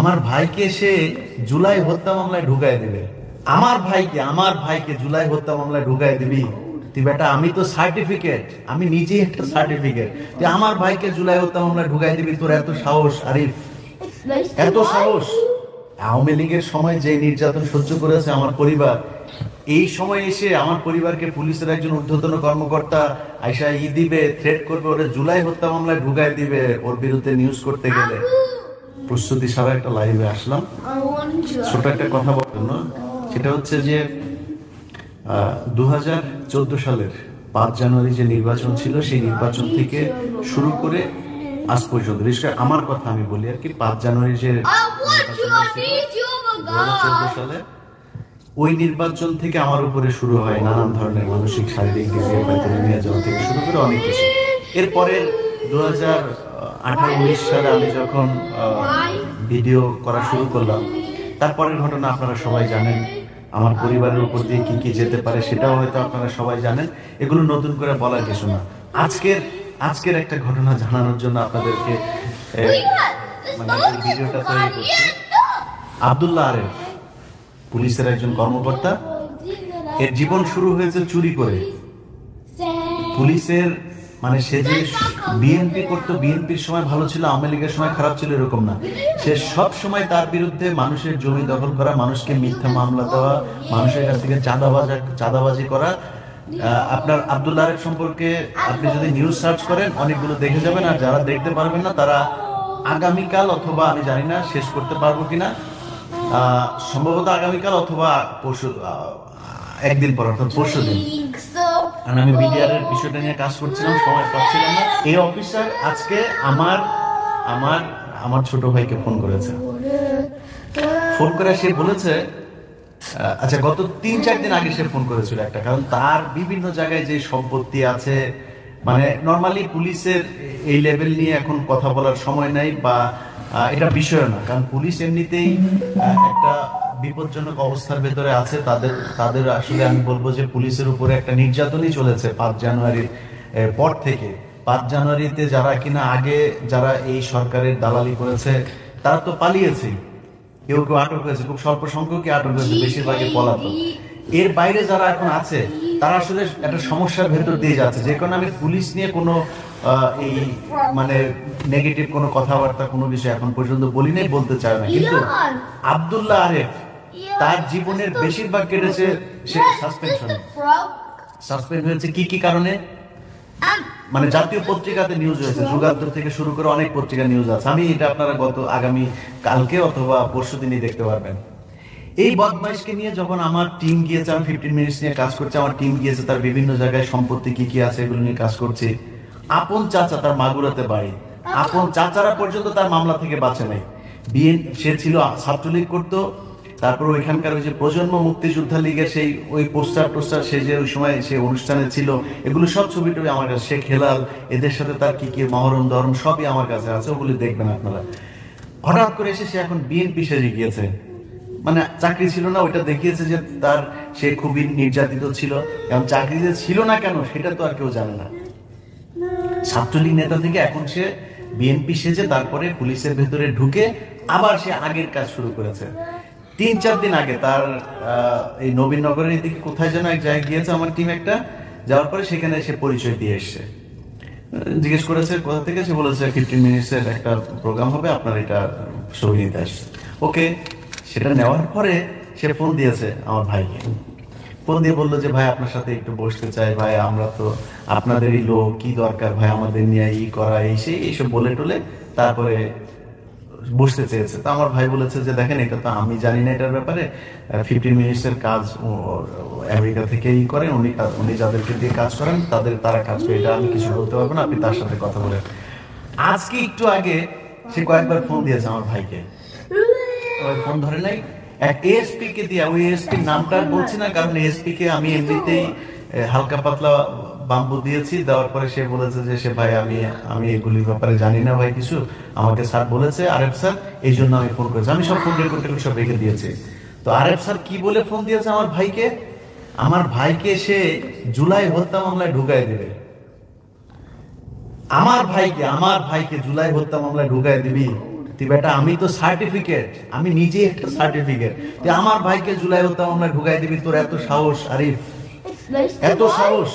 আমার ভাইকে সে জুলাই হত্যা মামলায় ঢুকায় দিবে। আমার ভাইকে জুলাই হত্যা মামলায় ঢুকায় দিবি তুই বেটা? আমি তো সার্টিফিকেট, আমি নিজেই একটা সার্টিফিকেট। তুই আমার ভাইকে জুলাই হত্যা মামলায় ঢুকায় দিবি? তোর এত সাহস আরিফ, এত সাহস! আওয়ামী লীগের সময় যে নির্যাতন সহ্য করেছে আমার পরিবার, এই সময় এসে আমার পরিবারকে পুলিশের একজন ঊর্ধ্বতন কর্মকর্তা আইসা দিবে, থ্রেট করবে, ওরা জুলাই হত্যা মামলায় ঢুকায় দিবে ওর বিরুদ্ধে নিউজ করতে গেলে। প্রস্তুতি ছাড়া একটা লাইভে আসলাম ছোট একটা কথা বলার জন্য। সেটা হচ্ছে যে 2014 সালের 5 জানুয়ারি যে নির্বাচন ছিল, সেই নির্বাচন থেকে শুরু করে আজ পর্যন্ত, বিশেষ করে আমার কথা আমি বলি আর কি, 5 জানুয়ারি যে 2014 সালে ওই নির্বাচন থেকে আমার উপরে শুরু হয় নানান ধরনের মানসিক শারীরিক নিয়ে যাওয়া থেকে শুরু করে অনেক কিছু। এরপরের 2018-19 সালে আমি যখন ভিডিও করা শুরু করলাম, তারপরের ঘটনা আপনারা সবাই জানেন। আমার পরিবারের উপর দিয়ে কি কি যেতে পারে সেটাও হয়তো আপনারা সবাই জানেন। এগুলো নতুন করে বলার কিছু না। আজকের একটা ঘটনা জানানোর জন্য আপনাদেরকে মানে এই ভিডিওটা তৈরি করছি। আব্দুল্লাহ আরেফ পুলিশের একজন কর্মকর্তা, এর জীবন শুরু হয়েছে চুরি করে। পুলিশের মানে সে যে বিএনপি করতো, বিএনপির সময় ভালো ছিল, আওয়ামী লীগের সময় খারাপ ছিল এরকম না। সে সব সময় তার বিরুদ্ধে মানুষের জমি দখল করা, মানুষকে মিথ্যা মামলা দেওয়া, মানুষের কাছ থেকে চাঁদাবাজি করা। আপনার আব্দুল্লাহ আরেফ সম্পর্কে আপনি যদি নিউজ সার্চ করেন অনেকগুলো দেখে যাবেন। আর যারা দেখতে পারবেন না তারা আগামীকাল অথবা আমি জানি না শেষ করতে পারবো কিনা, সম্ভবত আগামীকাল অথবা পরশু, একদিন পর অর্থাৎ পরশু দিন, কারণ আমি বিডিআরের বিষয়টা নিয়ে কাজ করছিলাম, সময় পাচ্ছিলাম না। এই অফিসার আজকে আমার ছোট ভাইকে ফোন করেছে। ফোন করে সে বলেছে, আচ্ছা গত 3-4 দিন আগে সে ফোন করেছিল একটা, কারণ তার বিভিন্ন জায়গায় যে সম্পত্তি আছে, মানে নর্মালি পুলিশের এই লেভেল নিয়ে এখন কথা বলার সময় নাই বা এটা বিষয় না, কারণ পুলিশ এমনিতেই একটা বিপজ্জনক অবস্থার ভেতরে আছে। তাদের আসলে আমি বলবো যে পুলিশের উপরে একটা নির্যাতনই চলেছে 5 জানুয়ারির পর থেকে। 5 জানুয়ারিতে যারা কিনা আগে যারা এই সরকারের দালালি করেছে তারা তো পালিয়েছে, কেউ আটক হয়েছে, খুব স্বল্প সংখ্যকই আটক হয়েছে, বেশিরভাগই পলাতক। এর বাইরে যারা এখন আছে তারা আসলে একটা সমস্যার ভেতর দিয়ে যাচ্ছে, যে কারণে আমি পুলিশ নিয়ে কোনো এই মানে নেগেটিভ কোনো কথাবার্তা কোনো বিষয় এখন পর্যন্ত বলি নাই, বলতে চাই না। কিন্তু আব্দুল্লাহ আরেফ তার জীবনের বেশিরভাগ কেটেছে সে সাসপেন্ড হয়েছে কি কারণে, মানে জাতীয় পত্রিকাতে নিউজ হয়েছে, যুগান্তর থেকে শুরু করে অনেক পত্রিকা নিউজ আছে। আমি এটা আপনারা আগামী কালকে অথবা পরশু দিনই দেখতে পারবেন। এই বদমাইশকে নিয়ে যখন আমার টিম গিয়েছে, আমি 15 মিনিটস নিয়ে কাজ করছি, আমার টিম গিয়েছে তার বিভিন্ন জায়গায় সম্পত্তি কি আছে এগুলো নিয়ে কাজ করছি। আপন চাচা, তার মাগুরাতে বাড়ি, আপন চাচারা পর্যন্ত তার মামলা থেকে বাঁচে নাই। সে ছিল ছাত্রলীগ করতো, তারপর ওইখানকার ওই যে প্রজন্ম মুক্তিযোদ্ধা লীগের সেই ওই পোস্টার সে যে ওই সময় সে অনুষ্ঠানে ছিল, এগুলো সব ছবি টবি আমার কাছে, শেখ হেলাল এদের সাথে তার কি মহরম ধরম সবই আমার কাছে আছে, ওগুলি দেখবেন আপনারা। হঠাৎ করে এসে সে এখন বিএনপি সেজে গিয়েছে, মানে চাকরি ছিল না ওইটা দেখিয়েছে যে তার সে খুবই নির্যাতিত ছিল, এবং চাকরি যে ছিল না কেন সেটা তো আর কেউ জানে না। ছাত্রলীগ নেতা থেকে এখন সে বিএনপি সেজে তারপরে পুলিশের ভেতরে ঢুকে আবার সে আগের কাজ শুরু করেছে। 3-4 দিন আগে তার এই নবীনগরের দিকে কোথায় যেন এক জায়গায় গিয়েছে আমার টিম একটা, যাওয়ার পরে সেখানে সে পরিচয় দিয়ে এসছে। জিজ্ঞেস করেছে কোথা থেকে, সে বলেছে 15 মিনিটসের একটা প্রোগ্রাম হবে, আপনার এটা ছবি নিতে আসছে। ওকে, সেটা নেওয়ার পরে সে ফোন দিয়েছে আমার ভাইকে, ফোন দিয়ে বললো যে ভাই আপনার সাথে একটু বসতে চাই, ভাই আমরা তো আপনাদেরই লোক, কি দরকার ভাই আমাদের নিয়ে করা এইসব বলে টলে তারপরে বসতে চেয়েছে। তো আমার ভাই বলেছে যে দেখেন এটা তো আমি জানি না এটার ব্যাপারে, 15 মিনিটসের কাজ আমেরিকা থেকেই করেন উনি যাদেরকে দিয়ে কাজ করেন তারা কাজ করে, এটা আমি কিছু বলতে পারবো না, আপনি তার সাথে কথা বলেন। আজকে একটু আগে সে কয়েকবার ফোন দিয়েছে আমার ভাইকে, ওই ফোন ধরে নাই, এক এএসপি কে দিয়ে, ওই এএসপির নামটা বলছি না কারণ এএসপি কে আমি এমনিতেই হালকা পাতলা বাম্বু দিয়েছি, দেওয়ার পরে সে বলেছে যে সে ভাই আমি এগুলির ব্যাপারে জানি না ভাই কিছু, আমাকে স্যার বলেছে আরেফ স্যার, এই জন্য আমি ফোন করেছি। আমি সব ফোন রেকর্ড সব রেখে দিয়েছি। তো আরেফ স্যার কি বলে ফোন দিয়েছে আমার ভাইকে সে জুলাই হত্যা মামলায় ঢুকায় দিবে। আমার ভাইকে জুলাই হত্যা মামলায় ঢুকায় দিবি তুই বেটা, আমি তো সার্টিফিকেট, আমি নিজে একটা সার্টিফিকেট, তুই আমার ভাইকে জুলাই হত্যা মামলায় ঢুকাই দিবি? তোর এত সাহস আরিফ, এত সাহস?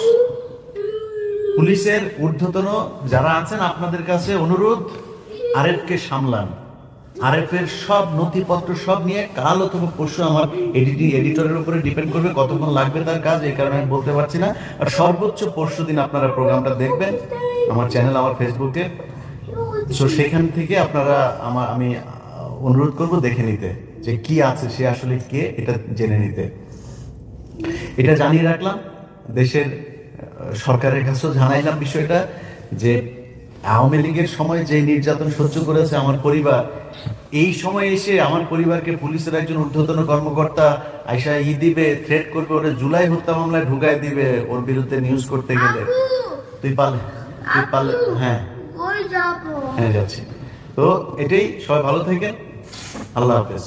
পুলিশের ঊর্ধ্বতন যারা আছেন আপনাদের কাছে অনুরোধ, আরিফকে সামলান। আরিফের সব নথিপত্র সব নিয়ে কাল অথবা পরশু আমার এডিটরের উপরে ডিপেন্ড করবে কতক্ষণ লাগবে তার কাজ, এই কারণে আমি বলতে পারছি না। আর সর্বোচ্চ পরশু দিন আপনারা প্রোগ্রামটা দেখবেন আমার চ্যানেল, আমার ফেসবুকে। তো সেখান থেকে আপনারা আমি অনুরোধ করব দেখে নিতে যে কি আছে, সে আসলে কে, এটা জেনে নিতে। এটা জানিয়ে রাখলাম, দেশের সরকারের কাছেও জানাইলাম বিষয়টা, যে আওয়ামী লীগের সময় যে নির্যাতন সহ্য করেছে আমার পরিবার, এই সময় এসে আমার পরিবারকে পুলিশের একজন ঊর্ধ্বতন কর্মকর্তা আইসা দিবে, থ্রেট করবে, ওরা জুলাই হত্যা মামলায় ঢুকাই দিবে ওর বিরুদ্ধে নিউজ করতে গেলে। তুই পারলে হ্যাঁ হ্যাঁ যাচ্ছি। তো এটাই, সবাই ভালো থাকেন, আল্লাহ হাফেজ।